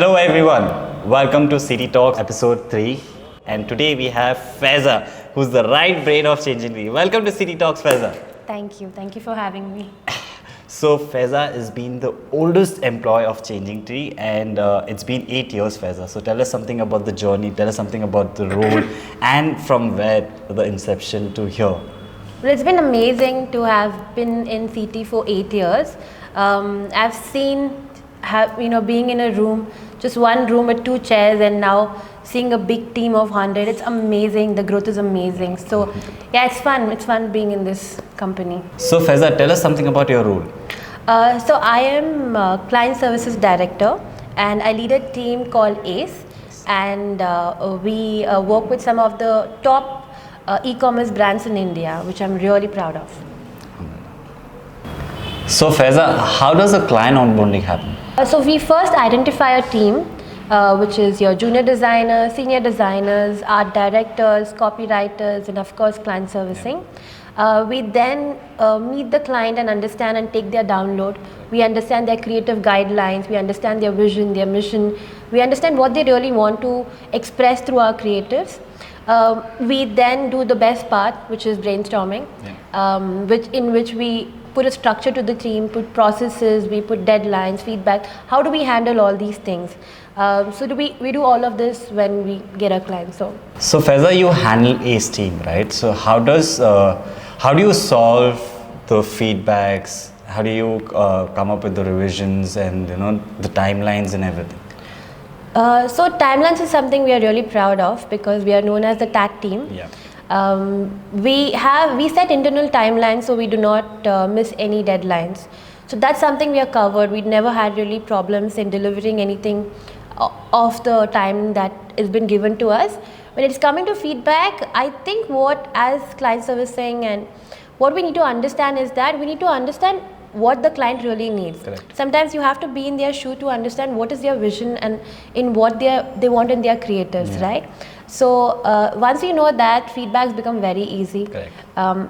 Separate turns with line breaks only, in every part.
Hello everyone, welcome to City Talks episode 3, and today we have Faiza, who's the right brain of Changing Tree. Welcome to City Talks, Faiza.
Thank you for having me.
So Faiza has been the oldest employee of Changing Tree, and it's been 8 years, Faiza. So tell us something about the journey, tell us something about the role, and from where the inception to here.
Well, it's been amazing to have been in CT for 8 years. I've seen, being in a room, just one room with 2 chairs, and now seeing a big team of 100. It's amazing. The growth is amazing. So, yeah, it's fun. It's fun being in this company.
So Faiza, tell us something about your role.
So I am Client Services Director, and I lead a team called ACE, and we work with some of the top e-commerce brands in India, which I'm really proud of.
So Faiza, how does a client onboarding happen?
So we first identify a team, which is your junior designers, senior designers, art directors, copywriters, and of course client servicing. We then meet the client and understand and take their download. We understand their creative guidelines, we understand their vision, their mission, we understand what they really want to express through our creatives. We then do the best part, which is brainstorming, in which we put a structure to the team, put processes, we put deadlines, feedback. How do we handle all these things? We do all of this when we get a client. So
Faiza, you handle ACE team, right? So how do you solve the feedbacks? How do you come up with the revisions and the timelines and everything?
So timelines is something we are really proud of because we are known as the TAT team.
Yeah.
We set internal timelines so we do not miss any deadlines. So that's something we are covered. We never had really problems in delivering anything of the time that has been given to us. When it's coming to feedback, I think what as client servicing and what we need to understand is that we need to understand what the client really needs.
Correct.
Sometimes you have to be in their shoe to understand what is their vision and in what they want in their creatives, right? So once we know that, feedbacks become very easy.
Correct.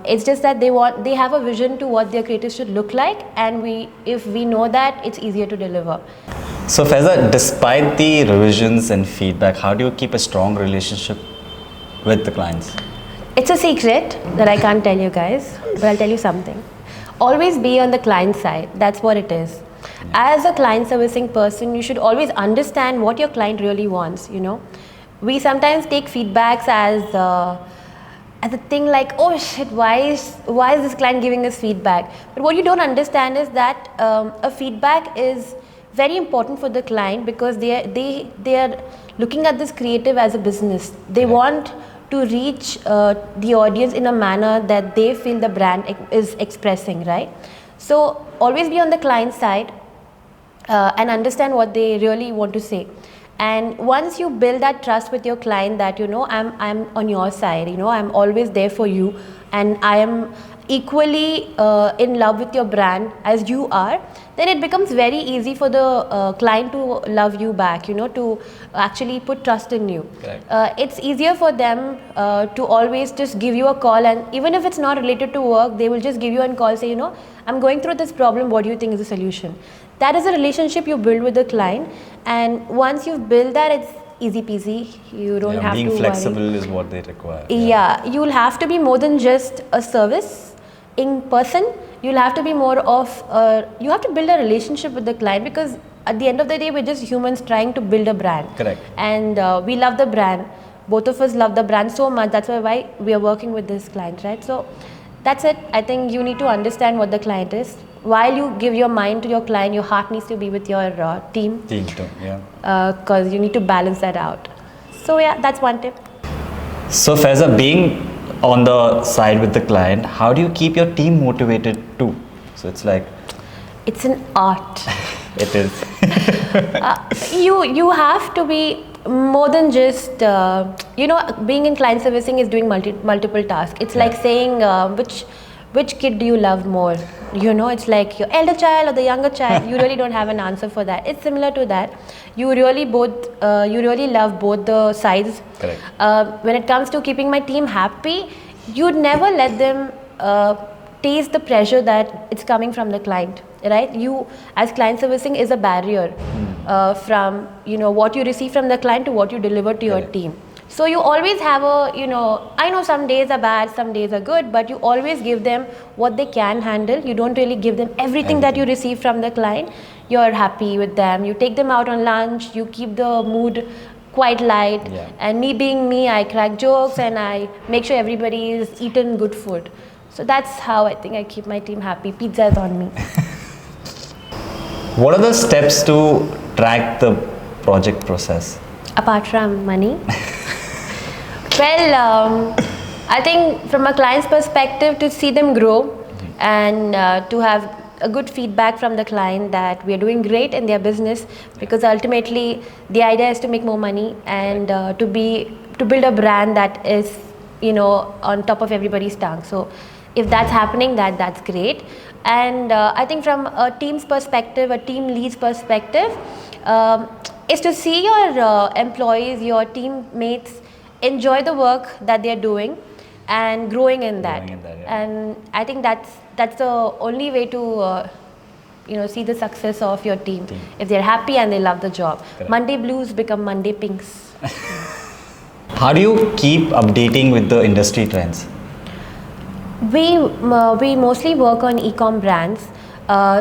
It's just that they have a vision to what their creatives should look like, and if we know that, it's easier to deliver.
So Faiza, despite the revisions and feedback, how do you keep a strong relationship with the clients?
It's a secret that I can't tell you guys, but I'll tell you something. Always be on the client side. That's what it is. As a client servicing person, you should always understand what your client really wants. We sometimes take feedbacks as a thing like, oh shit, why is this client giving us feedback? But what you don't understand is that a feedback is very important for the client because they are looking at this creative as a business. They want to reach the audience in a manner that they feel the brand is expressing, right? So always be on the client side and understand what they really want to say. And once you build that trust with your client that I'm on your side, I'm always there for you, and I am equally in love with your brand as you are, then it becomes very easy for the client to love you back, to actually put trust in you. It's easier for them to always just give you a call, and even if it's not related to work, they will just give you a call, say, I'm going through this problem, what do you think is the solution? That is a relationship you build with the client, and once you've built that, it's easy peasy. You don't have to
being
worry.
flexible is what they require.
Yeah, you'll have to be more than just a service in person. You'll have to be more of you have to build a relationship with the client, because at the end of the day, we're just humans trying to build a brand.
Correct.
And we love the brand. Both of us love the brand so much. That's why we are working with this client, right? So that's it. I think you need to understand what the client is. While you give your mind to your client, your heart needs to be with your team.
Team too, yeah.
Because you need to balance that out. So yeah, that's one tip.
So Faiza, being on the side with the client, how do you keep your team motivated too? So it's like...
It's an art.
It is.
You have to be more than just, being in client servicing is doing multiple tasks. It's like saying which kid do you love more? It's like your elder child or the younger child. You really don't have an answer for that. It's similar to that. You really love both the sides.
Correct.
When it comes to keeping my team happy, you'd never let them taste the pressure that it's coming from the client, right? You, as client servicing, is a barrier. from what you receive from the client to what you deliver to your team. So you always have I know some days are bad, some days are good, but you always give them what they can handle. You don't really give them everything that you receive from the client. You're happy with them. You take them out on lunch. You keep the mood quite light. And me being me, I crack jokes and I make sure everybody is eating good food. So that's how I think I keep my team happy. Pizza is on me.
What are the steps to track the project process?
Apart from money? Well, I think from a client's perspective, to see them grow and to have a good feedback from the client that we are doing great in their business, because ultimately the idea is to make more money and to build a brand that is on top of everybody's tongue. So if that's happening, that's great. And I think from a team's perspective, a team lead's perspective, is to see your employees, your teammates enjoy the work that they're doing and growing in that. And I think that's the only way to see the success of your team. If they're happy and they love the job. Monday blues become Monday pinks.
How do you keep updating with the industry trends?
We mostly work on e-com brands.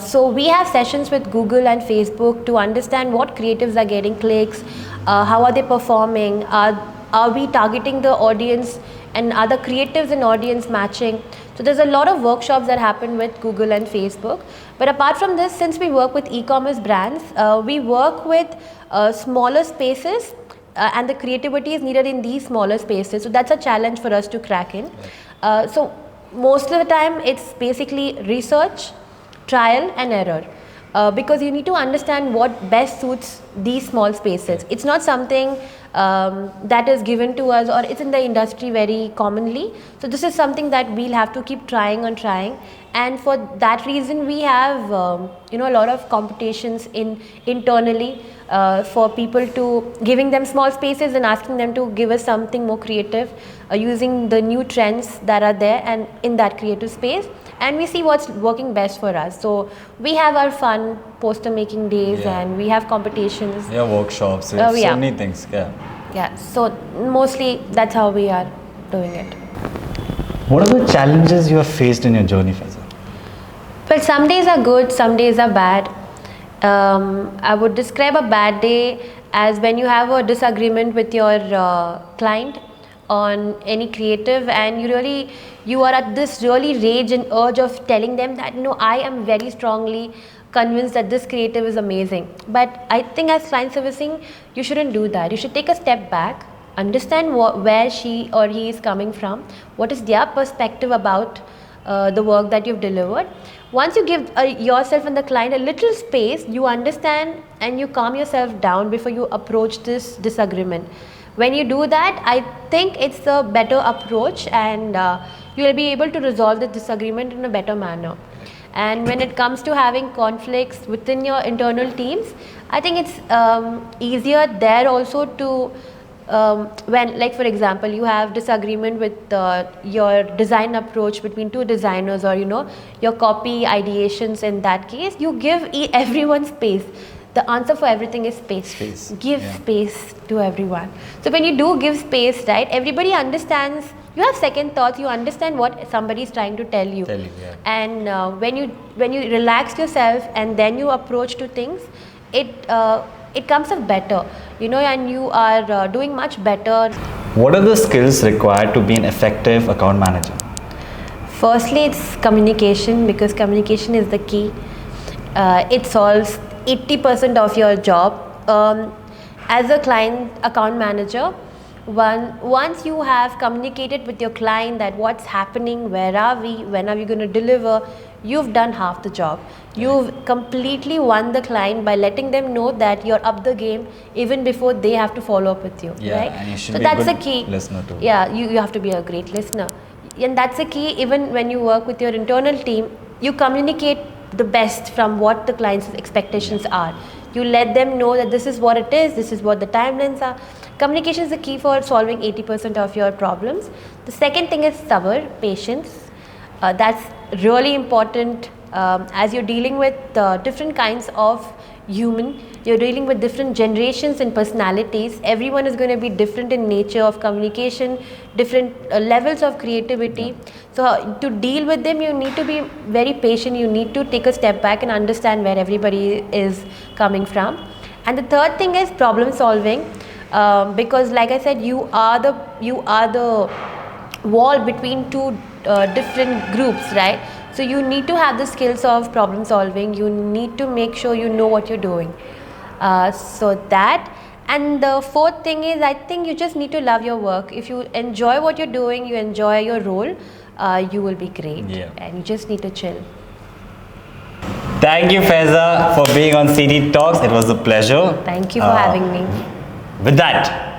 So we have sessions with Google and Facebook to understand what creatives are getting clicks, how are they performing, are we targeting the audience, and are the creatives and audience matching. So there's a lot of workshops that happen with Google and Facebook. But apart from this, since we work with e-commerce brands, we work with smaller spaces and the creativity is needed in these smaller spaces. So that's a challenge for us to crack in. So most of the time it's basically research, trial and error. Because you need to understand what best suits these small spaces. It's not something that is given to us, or it's in the industry very commonly. So this is something that we'll have to keep trying, and for that reason we have a lot of competitions internally for people, to giving them small spaces and asking them to give us something more creative using the new trends that are there and in that creative space. And we see what's working best for us. So we have our fun poster making days, and we have competitions.
Workshops, so many things.
So mostly that's how we are doing it.
What are the challenges you have faced in your journey, Faiza?
Well, some days are good, some days are bad. I would describe a bad day as when you have a disagreement with your client on any creative, and you are at this really rage and urge of telling them that I am very strongly convinced that this creative is amazing. But I think as client servicing, you shouldn't do that. You should take a step back, understand where she or he is coming from, what is their perspective about the work that you've delivered. Once you give yourself and the client a little space, you understand and you calm yourself down before you approach this disagreement. When you do that, I think it's a better approach, and you will be able to resolve the disagreement in a better manner. And when it comes to having conflicts within your internal teams, I think it's easier there also to when, like for example, you have disagreement with your design approach between two designers, or your copy ideations. In that case, you give everyone space. The answer for everything is space. Give space to everyone. So when you do give space, right, everybody understands. You have second thoughts. You understand what somebody is trying to tell you. And when you relax yourself and then you approach to things, it comes up better, and you are doing much better.
What are the skills required to be an effective account manager?
Firstly, it's communication, because communication is the key. It solves 80% of your job. As a client account manager, once you have communicated with your client that what's happening, where are we, when are we going to deliver, you've done half the job. You've completely won the client by letting them know that you're up the game even before they have to follow up with you. Right?
And you should
so
be
that's
a
the
good
key.
listener too.
You have to be a great listener, and that's the key. Even when you work with your internal team, you communicate the best from what the client's expectations are. You let them know that this is what it is, this is what the timelines are. Communication is the key for solving 80% of your problems. The second thing is sabr, patience. That's really important as you're dealing with different kinds of human. You're dealing with different generations and personalities. Everyone is going to be different in nature of communication, different levels of creativity. So to deal with them, you need to be very patient. You need to take a step back and understand where everybody is coming from. And the third thing is problem solving, because like I said, you are the wall between two different groups, right? So you need to have the skills of problem solving. You need to make sure you know what you're doing. So that, and the fourth thing is, I think you just need to love your work. If you enjoy what you're doing, you enjoy your role, you will be great.
Yeah.
And you just need to chill.
Thank you, Faiza, for being on CD Talks. It was a pleasure.
Thank you for having me.
With that,